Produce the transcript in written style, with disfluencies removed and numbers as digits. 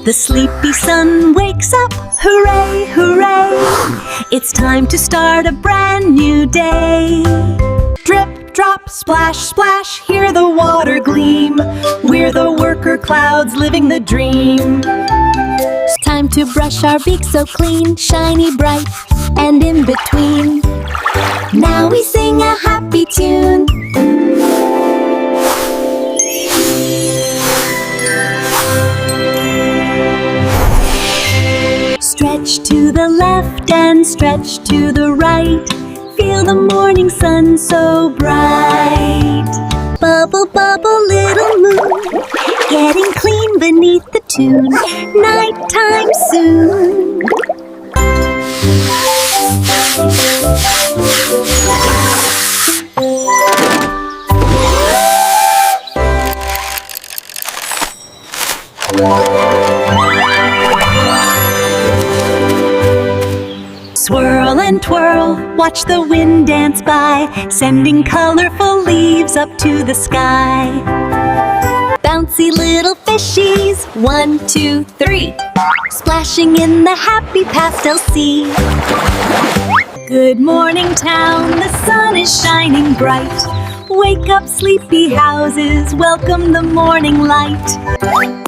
The sleepy sun wakes up, hooray, hooray! It's time to start a brand new day. Drip, drop, splash, splash, hear the water gleam. We're the worker clouds living the dream. It's time to brush our beaks so clean, shiny, bright, and in between. Now we sing a happy tune. Stretch to the left and stretch to the right. Feel the morning sun so bright. Bubble, bubble, little moon, getting clean beneath the tune. Nighttime soon. Swirl and twirl, watch the wind dance by, sending colorful leaves up to the sky. Bouncy little fishies, 1, 2, 3, splashing in the happy pastel sea. Good morning town, the sun is shining bright. Wake up sleepy houses, welcome the morning light.